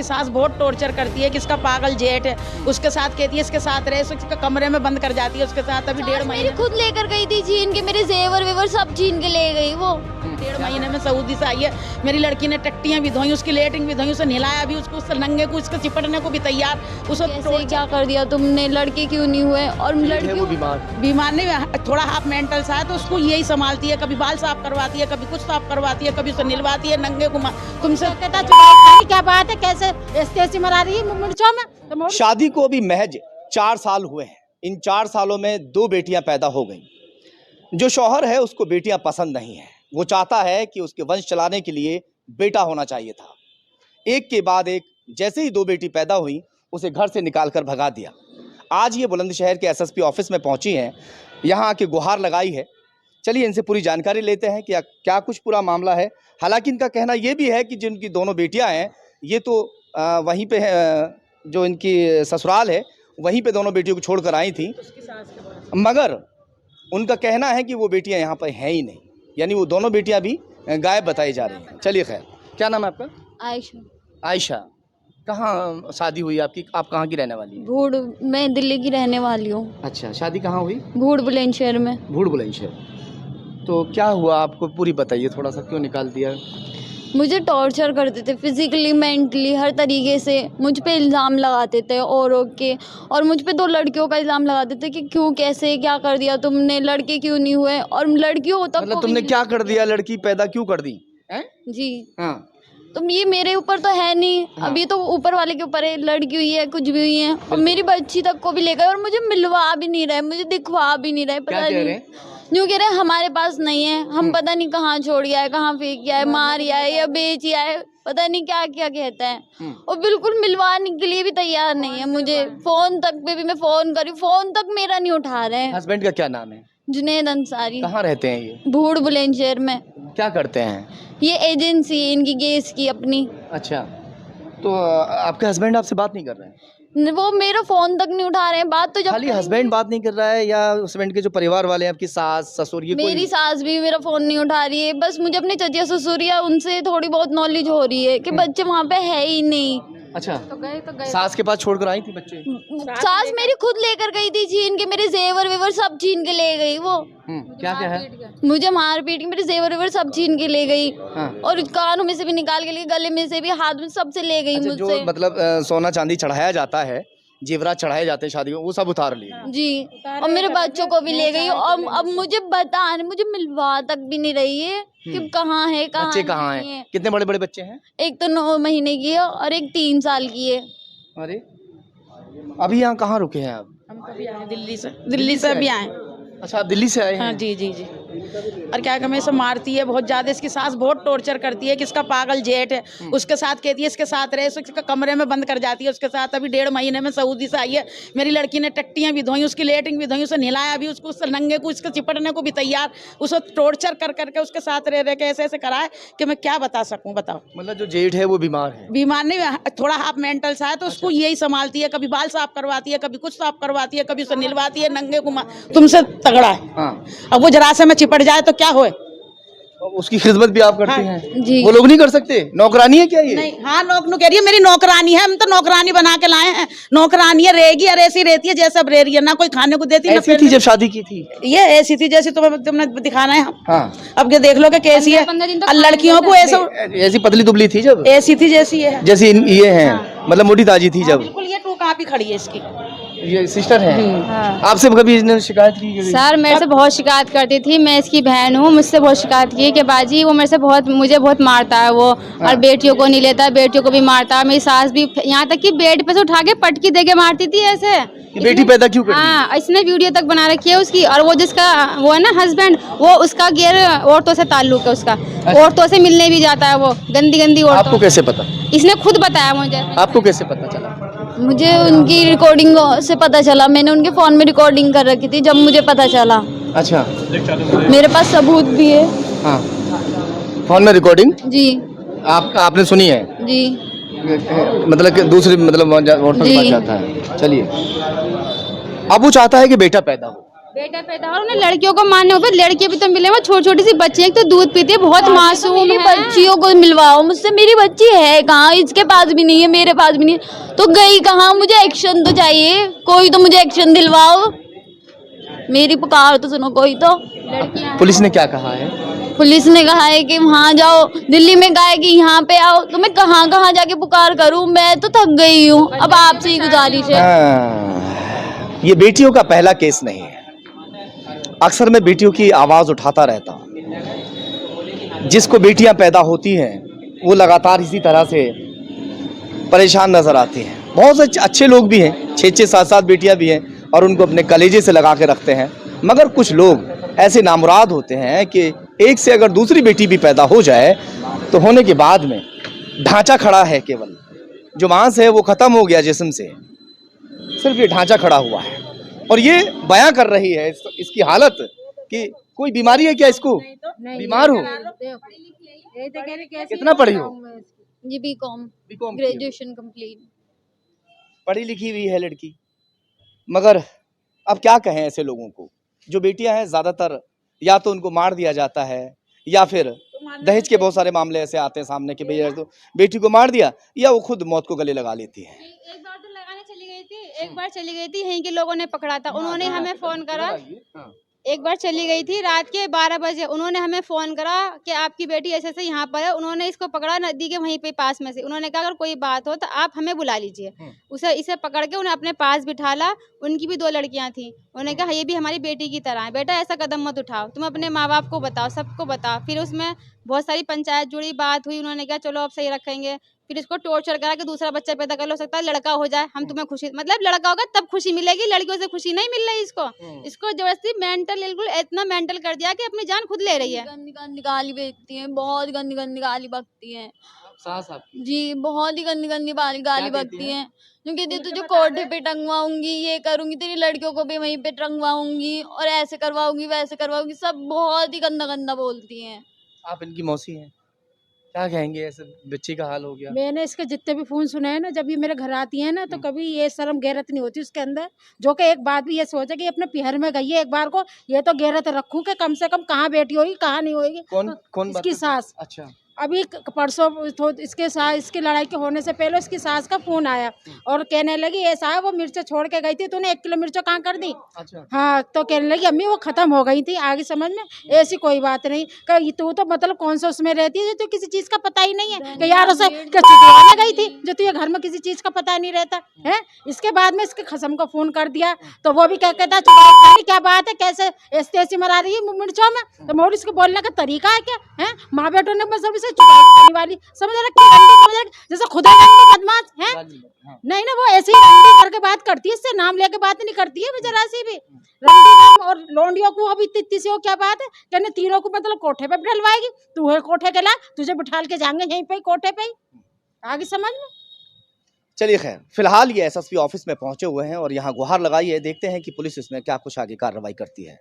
सास बहुत टॉर्चर करती है कि इसका पागल जेठ है, उसके साथ कहती है इसके साथ रहे, उसके कमरे में बंद कर जाती है उसके साथ। अभी 1.5 महीने खुद लेकर गई थी, छीन के मेरे जेवर वेवर सब छीन के ले गई वो। 1.5 महीने में सऊदी से आई है। मेरी लड़की ने टट्टियां भी धोई, उसकी लेटरिन भी धोई, उसे नहलाया भी, उसको उससे नंगे को उसके चिपटने को भी तैयार। उसे क्या कर दिया तुमने, लड़के क्यों नहीं हुए? और लड़की बीमार नहीं, थोड़ा हाफ मेंटल सा है, तो उसको यही संभालती है, कभी बाल साफ करवाती है, कभी कुछ साफ करवाती है, कभी उसे निलवाती है नंगे को। तुमसे क्या बात है, कैसे ऐसी मरा रही है मुर्चों में। शादी को अभी महज 4 साल हुए हैं। इन 4 सालों में 2 बेटियां पैदा हो गईं। जो शौहर है उसको बेटियां पसंद नहीं है, वो चाहता है कि उसके वंश चलाने के लिए बेटा होना चाहिए था। एक के बाद एक जैसे ही 2 बेटी पैदा हुई उसे घर से निकाल कर भगा दिया। आज ये बुलंदशहर के एसएसपी ऑफिस में पहुंची हैं, यहाँ आके गुहार लगाई है। चलिए इनसे पूरी जानकारी लेते हैं कि क्या कुछ पूरा मामला है। हालांकि इनका कहना ये भी है कि जिनकी दोनों बेटियां हैं ये तो वहीं पे जो इनकी ससुराल है वहीं पे दोनों बेटियों को छोड़कर आई थी, मगर उनका कहना है कि वो बेटियां यहाँ पर हैं ही नहीं, यानी वो दोनों बेटियां भी गायब बताई जा रही हैं। चलिए खैर, क्या नाम है आपका? आयशा। आयशा, कहाँ शादी हुई आपकी? आप कहाँ की रहने वाली हैं? भूड़, मैं दिल्ली की रहने वाली हूँ। अच्छा, शादी कहाँ हुई? भूड़ बुलंदशहर में। भूड़ बुलंदशहर। तो क्या हुआ आपको, पूरी बताइए थोड़ा सा, क्यों निकाल दिया? मुझे टॉर्चर करते थे, फिजिकली मेंटली हर तरीके से। मुझ पे इल्ज़ाम लगाते थे औरों के, और मुझ पे 2 लड़कियों का इल्ज़ाम लगाते थे कि क्यों, कैसे, क्या कर दिया तुमने, लड़के क्यों नहीं हुए। और लड़कियों तक मतलब तुमने क्या कर दिया, लड़की पैदा क्यों कर दी है? जी हाँ। तो ये मेरे ऊपर तो है नहीं। हाँ। अभी तो ऊपर वाले के ऊपर है, लड़की हुई है, कुछ भी हुई है, और मेरी बच्ची तक को भी ले गए और मुझे मिलवा भी नहीं रहे, मुझे दिखवा भी नहीं रहे। पता नहीं यूँ कह रहे हमारे पास नहीं है, हम पता नहीं कहाँ छोड़ गया है, कहाँ फेंक गया है, मार गया है या बेच गया है, पता नहीं क्या क्या कहता है। और बिल्कुल मिलवाने के लिए भी तैयार नहीं है मुझे। फोन तक पे भी मैं फोन करी, फोन तक मेरा नहीं उठा रहे हैं। हस्बैंड का क्या नाम है? जुनैद अंसारी। कहाँ रहते हैं ये? भूड़ बुलंदशहर में। क्या करते हैं? ये एजेंसी है इनकी गैस की अपनी। अच्छा, तो आपके हस्बैंड आपसे बात नहीं कर रहे हैं? वो मेरा फोन तक नहीं उठा रहे हैं। बात तो जब खाली हस्बैंड बात नहीं कर रहा है, या हस्बैंड के जो परिवार वाले हैं, आपकी सास ससुर, ये मेरी सास भी मेरा फोन नहीं उठा रही है। बस मुझे अपने चचिया ससुरिया उनसे थोड़ी बहुत नॉलेज हो रही है कि बच्चे वहाँ पे है ही नहीं। अच्छा, तो गए सास के पास छोड़कर आई थी बच्चे? सास मेरी खुद लेकर गई थी, छीन के मेरे जेवर वेवर सब छीन के ले गई वो। क्या क्या है? मुझे मार पीट के मेरे जेवर वेवर सब छीन के ले गई। हाँ। और कानों में से भी निकाल के ले, गले में से भी, हाथ में सबसे ले गई। अच्छा, मुझसे जो मतलब सोना चांदी चढ़ाया जाता है, जेवरात चढ़ाए जाते हैं शादी में, वो सब उतार लिए जी। और मेरे बच्चों को भी ले गई। और अब मुझे मुझे मिलवा तक भी नहीं रही है कि कहाँ है, कहाँ बच्चे कहाँ हैं? कितने बड़े बड़े बच्चे हैं? एक तो 9 महीने की है और एक 3 साल की है। अरे, अभी यहाँ कहाँ रुके हैं आप? हम कभी आए दिल्ली से अभी आए। अच्छा, आप दिल्ली से आए हैं? हाँ जी जी जी। और क्या कहमें, इसे मारती है बहुत ज़्यादा। इसकी सास बहुत टॉर्चर करती है कि इसका पागल जेठ है, उसके साथ कहती है इसके साथ रहे, उसके कमरे में बंद कर जाती है उसके साथ। अभी 1.5 महीने में सऊदी से आई है। मेरी लड़की ने टट्टियां भी धोई, उसकी लेटरिन भी धोई, उसे नहलाया भी, उसको उससे नंगे को उसके चिपटने को भी तैयार। उसे टॉर्चर कर करके उसके साथ रह के ऐसे ऐसे कराए कि मैं क्या बता सकूँ, बताओ। मतलब जो जेठ है वो बीमार है? बीमार नहीं, थोड़ा हाफ मेंटल सा है, तो उसको यही संभालती है, कभी बाल साफ करवाती है, कभी कुछ साफ करवाती है, कभी उसे निलवाती है नंगे को। तुमसे तगड़ा है। हाँ। अब वो जरा से में चिपट जाए तो क्या होए। उसकी खिदमत भी आप करती हैं? जी। वो लोग नहीं कर सकते? नौकरानी है क्या ये? नहीं, हाँ नौकनू कह रही है, मेरी नौकरानी है, हम तो नौकरानी बना के लाए हैं। नौकरानी है, रहेगी और ऐसी रहती है जैसे अब रह रही है, ना कोई खाने को देती, ऐसी थी जब शादी की थी? ये ऐसी थी जैसी तुमने दिखाना है। हाँ। अब ये देख लो कि कैसी है। और लड़कियों को ऐसा ऐसी पतली दुबली थी जब? ऐसी थी जैसी है, जैसी ये हैं, मतलब मोटी ताजी थी जब? बिल्कुल। ये टू कहाँ भी खड़ी है इसकी, ये सिस्टर है। आपसे कभी इसने शिकायत की? सर मेरे से बहुत शिकायत करती थी, मैं इसकी बहन हूँ, मुझसे बहुत शिकायत की कि बाजी वो मेरे से मुझे बहुत मारता है वो। और बेटियों को नहीं लेता, बेटियों को भी मारता है। मेरी सास भी, यहाँ तक कि बेड पे से उठा के पटकी दे के मारती थी ऐसे। बेटी पैदा क्यों कर दी? हाँ, इसने वीडियो तक बना रखी है उसकी। और वो जिसका वो है ना हस्बैंड, वो उसका गैर औरतों से ताल्लुक है उसका। औरतों से मिलने भी जाता है वो, गंदी गंदी औरतों। आपको कैसे पता? इसने खुद बताया मुझे। आपको कैसे पता चला? मुझे उनकी रिकॉर्डिंग से पता चला। मैंने उनके फोन में रिकॉर्डिंग कर रखी थी जब मुझे पता चला। अच्छा, मेरे पास सबूत भी है। हाँ, फोन में रिकॉर्डिंग? जी। आपने सुनी है? जी। मतलब कि दूसरी, मतलब औरतों के पास जाता है। चलिए, अब वो चाहता है कि बेटा पैदा हो। बेटा पैदा और उन्हें लड़कियों को मारने ऊपर लड़कियां भी तो मिले, वो छोटी छोटी सी बच्ची एक तो दूध पीती है, बहुत मासूम मेरी है। बच्चियों को मिलवाओ मुझसे, मेरी बच्ची है कहाँ, इसके पास भी नहीं है, मेरे पास भी नहीं है, तो गई कहाँ, मुझे एक्शन तो चाहिए, कोई तो मुझे एक्शन दिलवाओ, मेरी पुकार तो सुनो कोई तो। पुलिस ने क्या कहा है? पुलिस ने कहा है कि वहाँ जाओ, दिल्ली में कहा है कि यहाँ पे आओ, तो मैं कहाँ कहाँ जाके पुकार करूँ, मैं तो थक गई हूँ, अब आपसे ही गुजारिश है। ये बेटियों का पहला केस नहीं है, अक्सर मैं बेटियों की आवाज उठाता रहता हूं। जिसको बेटियां पैदा होती हैं वो लगातार इसी तरह से परेशान नजर आती हैं। बहुत से अच्छे लोग भी हैं, 6-6 7-7 बेटियां भी हैं और उनको अपने कलेजे से लगा के रखते हैं, मगर कुछ लोग ऐसे नामुराद होते हैं कि एक से अगर दूसरी बेटी भी पैदा हो जाए तो होने के बाद में ढांचा खड़ा है, केवल जो मांस है वो खत्म हो गया जिस्म से, सिर्फ ये ढांचा खड़ा हुआ है। और ये बयां कर रही है इसकी हालत कि कोई बीमारी है क्या, इसको बीमार हो, कितना पढ़ी हो? जी बीकॉम बीकॉम ग्रेजुएशन कंप्लीट। पढ़ी लिखी हुई है लड़की, मगर अब क्या कहें ऐसे लोगों को। जो बेटियां हैं ज्यादातर या तो उनको मार दिया जाता है या फिर दहेज के बहुत सारे मामले ऐसे आते हैं सामने कि भैया तो बेटी को मार दिया, या वो खुद मौत को गले लगा लेती है। एक बार तो लगाने चली गई थी, एक बार चली गई थी, यहीं के लोगों ने पकड़ा था, उन्होंने हमें फोन करा। एक बार चली गई थी रात के 12 बजे, उन्होंने हमें फोन करा कि आपकी बेटी ऐसे ऐसे यहाँ पर है, उन्होंने इसको पकड़ा नदी के वहीं पे पास में से, उन्होंने कहा अगर कोई बात हो तो आप हमें बुला लीजिए। इसे पकड़ के उन्हें अपने पास बिठाला, उनकी भी 2 लड़कियां थी, उन्होंने कहा ये भी हमारी बेटी की तरह है, बेटा ऐसा कदम मत उठाओ, तुम अपने माँ बाप को बताओ, सबको बताओ। फिर उसमें बहुत सारी पंचायत जुड़ी, बात हुई, उन्होंने कहा चलो अब सही रखेंगे। फिर इसको टॉर्चर करा कि दूसरा बच्चा पैदा कर लो, सकता है लड़का हो जाए, हम तुम्हें खुशी, मतलब लड़का होगा तब खुशी मिलेगी, लड़कियों से खुशी नहीं मिल रही इसको जबरदस्ती मेंटल, बिल्कुल इतना मेंटल कर दिया कि अपनी जान खुद ले रही है। गंदी गंदी गाली बकती हैं, बहुत गंदी गंदी गाली बकती हैं सास आपकी जी, बहुत ही गंदी गंदी गाली बकती हैं, जो कहती तुझे कोठे पे टंगवाऊंगी, ये करूंगी, तेरी लड़कियों को भी वहीं पे टंगवाऊंगी और ऐसे करवाऊंगी वैसे करवाऊंगी, सब बहुत ही गंदा गंदा बोलती हैं। आप इनकी मौसी हैं, क्या कहेंगे ऐसे बच्चे का हाल हो गया? मैंने इसके जितने भी फोन सुने हैं ना, जब ये मेरे घर आती है ना, तो कभी ये शर्म गैरत नहीं होती उसके अंदर, जो कि एक बात भी ये सोचा कि अपने पिहर में गई है एक बार को, ये तो गैरत रखूं कि कम से कम कहाँ बेटी होगी कहाँ नहीं होगी। कौन इसकी सास। अच्छा, अभी परसों इसके साथ इसकी लड़ाई के होने से पहले उसकी सास का फोन आया और कहने लगी ऐसा है वो मिर्च छोड़ के गई थी, तूने 1 किलो मिर्च कहाँ कर दी? अच्छा। हाँ, तो कहने लगी अम्मी वो खत्म हो गई थी, आगे समझ में ऐसी कोई बात नहीं। कही तू तो मतलब कौन सा उसमें रहती है जो किसी चीज का पता ही नहीं है कि यार उसे छुटवाने गई थी, जो तुझे घर में किसी चीज का पता नहीं रहता है। इसके बाद में इसके खसम को फोन कर दिया तो वो भी क्या कहता है क्या बात है, कैसे ऐसी ऐसी मरा रही है मिर्चों में, तो मोर इसको बोलने का तरीका है क्या है? माँ बेटों ने मतलब इसे चुपाई करने वाली समझ रहा, जैसे खुदा बदमाश है। नहीं ना, वो ऐसे ही रंडी करके बात करती है, इससे नाम लेके बात नहीं करती है जरा सी भी। रंडी और लोंडियों को अभी इतनी सी हो क्या बात है, कहने तीनों को मतलब कोठे पे बिठलवाएगी, तू है कोठे के ला, तुझे बिठाल के जाएंगे यहीं पे कोठे पे ही, आगे समझ में। चलिए खैर, फिलहाल ये एसएसपी ऑफिस में पहुंचे हुए हैं और यहाँ गुहार लगाई है, देखते हैं कि पुलिस इसमें क्या कुछ आगे कार्रवाई करती है।